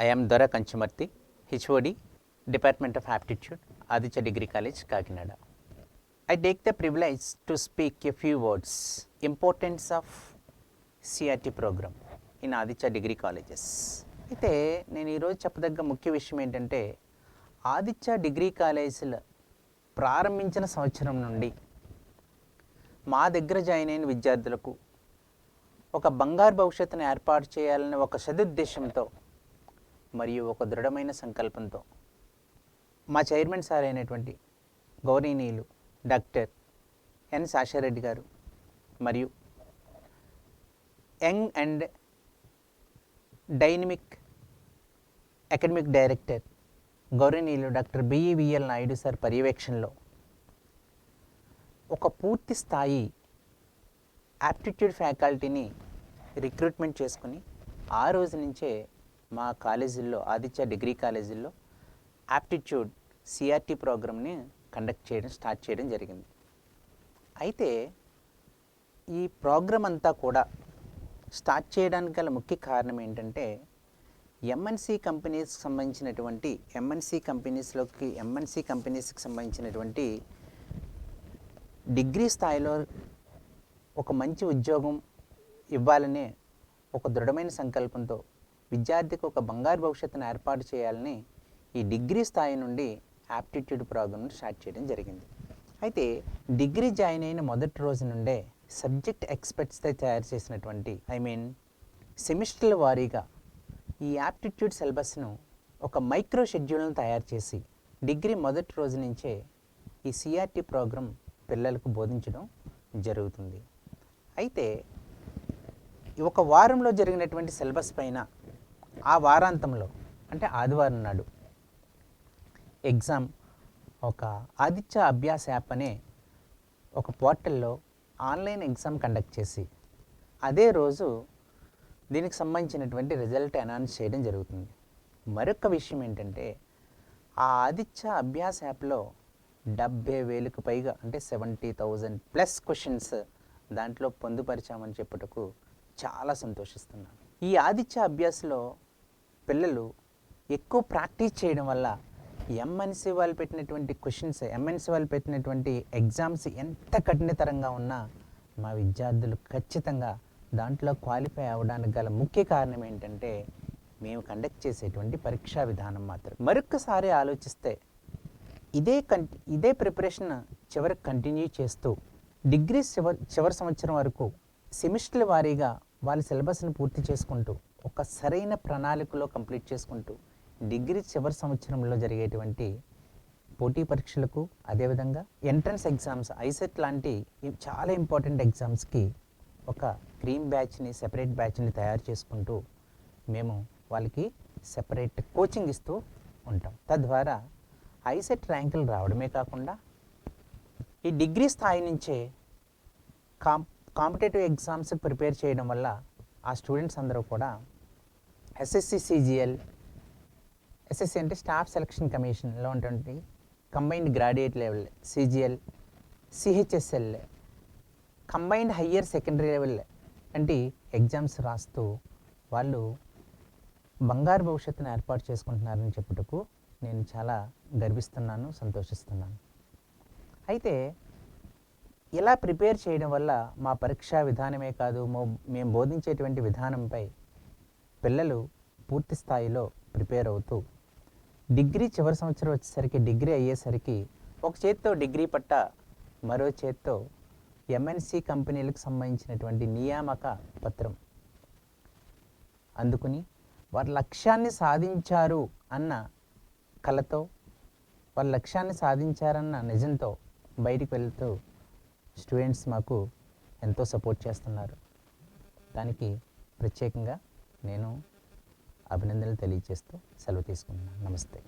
I am Dora Kanchamarti, HOD, Department of Aptitude, Aditya Degree College, Kakinada. I take the privilege to speak a few words, importance of CRT program in Aditya Degree Colleges. అయితే నేను ఈరోజు చెప్పదగ్గ ముఖ్య విషయం ఏంటంటే Aditya degree కాలేజీల ప్రారంభించిన సంవత్సరం నుండి మా దగ్గర జాయిన్ అయిన విద్యార్థులకు ఒక బంగారు భవిష్యత్తును ఏర్పాటు చేయాలనే ఒక సదుద్దేశంతో మరియు ఒక దృఢమైన సంకల్పంతో మా చైర్మన్ సార్ అయినటువంటి గౌరవనీయులు డాక్టర్ ఎన్ శాషారెడ్డి గారు మరియు young and dynamic academic director గౌరవనీయులు డాక్టర్ బిఈవిఎల్ నాయుడు సార్ పర్యవేక్షణలో ఒక పూర్తి స్థాయి యాప్టిట్యూడ్ ఫ్యాకల్టీని రిక్రూట్మెంట్ చేసుకుని ఆ రోజు నుంచే మా కాలేజీల్లో ఆదిత్య డిగ్రీ కాలేజీల్లో యాప్టిట్యూడ్ సిఆర్టీ ప్రోగ్రామ్ని స్టార్ట్ చేయడం జరిగింది. అయితే ఈ ప్రోగ్రామ్ అంతా కూడా స్టార్ట్ చేయడానికి గల ముఖ్య కారణం ఏంటంటే ఎంఎన్సి కంపెనీస్కి సంబంధించినటువంటి డిగ్రీ స్థాయిలో ఒక మంచి ఉద్యోగం ఇవ్వాలనే ఒక దృఢమైన సంకల్పంతో విద్యార్థికి ఒక బంగారు భవిష్యత్తును ఏర్పాటు చేయాలని ఈ డిగ్రీ స్థాయి నుండి యాప్టిట్యూడ్ ప్రోగ్రామ్ని స్టార్ట్ చేయడం జరిగింది. అయితే డిగ్రీ జాయిన్ అయిన మొదటి రోజు నుండే సబ్జెక్ట్ ఎక్స్పర్ట్స్తో తయారు చేసినటువంటి సెమిస్టర్ల వారీగా ఈ యాప్టిట్యూడ్ సిలబస్ను ఒక మైక్రో షెడ్యూల్ను తయారు చేసి డిగ్రీ మొదటి రోజు నుంచే ఈ సిఆర్టీ ప్రోగ్రామ్ పిల్లలకు బోధించడం జరుగుతుంది. అయితే ఒక వారంలో జరిగినటువంటి సిలబస్ పైన ఆ వారాంతంలో అంటే ఆదివారం నాడు ఎగ్జామ్ ఒక ఆదిత్య అభ్యాస్ యాప్ అనే ఒక పోర్టల్లో ఆన్లైన్ ఎగ్జామ్ కండక్ట్ చేసి అదే రోజు దీనికి సంబంధించినటువంటి రిజల్ట్ అనౌన్స్ చేయడం జరుగుతుంది. మరొక విషయం ఏంటంటే ఆ ఆదిత్య అభ్యాస్ యాప్లో 70,000కు పైగా అంటే 70,000+ క్వశ్చన్స్ దాంట్లో పొందుపరిచామని చెప్పుటకు చాలా సంతోషిస్తున్నాను. ఈ ఆదిత్య అభ్యాస్లో పిల్లలు ఎక్కువ ప్రాక్టీస్ చేయడం వల్ల ఎంఎన్సి వాళ్ళు పెట్టినటువంటి ఎగ్జామ్స్ ఎంత కఠినతరంగా ఉన్నా మా విద్యార్థులు ఖచ్చితంగా దాంట్లో క్వాలిఫై అవ్వడానికి గల ముఖ్య కారణం ఏంటంటే మేము కండక్ట్ చేసేటువంటి పరీక్షా విధానం మాత్రం. మరొక్కసారి ఆలోచిస్తే ఇదే ప్రిపరేషన్ చివరికి కంటిన్యూ చేస్తూ డిగ్రీ చివరి సంవత్సరం వరకు సెమిస్టర్ల వారీగా వాళ్ళ సిలబస్ని పూర్తి చేసుకుంటూ ఒక సరైన ప్రణాళికలో కంప్లీట్ చేసుకుంటూ డిగ్రీ చివరి సంవత్సరంలో జరిగేటువంటి పోటీ పరీక్షలకు అదేవిధంగా ఎంట్రన్స్ ఎగ్జామ్స్ ఐసెట్ లాంటి చాలా ఇంపార్టెంట్ ఎగ్జామ్స్కి ఒక సెపరేట్ బ్యాచ్ని తయారు చేసుకుంటూ మేము వాళ్ళకి సెపరేట్ కోచింగ్ ఇస్తూ ఉంటాం. తద్వారా ఐసెట్ ర్యాంకులు రావడమే కాకుండా ఈ డిగ్రీ స్థాయి నుంచే కాంపిటేటివ్ ఎగ్జామ్స్ ప్రిపేర్ చేయడం వల్ల ఆ స్టూడెంట్స్ అందరూ కూడా ఎస్ఎస్సి అంటే స్టాఫ్ సెలక్షన్ కమిషన్లో ఉన్నటువంటి combined graduate level CGL, CHSL, combined higher secondary level వంటి ఎగ్జామ్స్ రాస్తూ వాళ్ళు బంగారు భవిష్యత్తును ఏర్పాటు చేసుకుంటున్నారని చెప్పుటకు నేను చాలా గర్విస్తున్నాను, సంతోషిస్తున్నాను. అయితే ఇలా ప్రిపేర్ చేయడం వల్ల మా పరీక్షా విధానమే కాదు మేము బోధించేటువంటి విధానంపై పిల్లలు పూర్తి స్థాయిలో ప్రిపేర్ అవుతూ డిగ్రీ చివరి సంవత్సరం వచ్చేసరికి డిగ్రీ అయ్యేసరికి ఒక చేత్తో డిగ్రీ పట్ట మరో చేత్తో ఎంఎన్సి కంపెనీలకు సంబంధించినటువంటి నియామక పత్రం అందుకుని వారి లక్ష్యాన్ని సాధించారు అన్న కలతో వాళ్ళ లక్ష్యాన్ని సాధించారన్న నిజంతో బయటికి వెళ్తూ స్టూడెంట్స్ మాకు ఎంతో సపోర్ట్ చేస్తున్నారు. దానికి ప్రత్యేకంగా నేను అభినందనలు తెలియజేస్తూ సెలవు తీసుకుంటున్నాను. నమస్తే.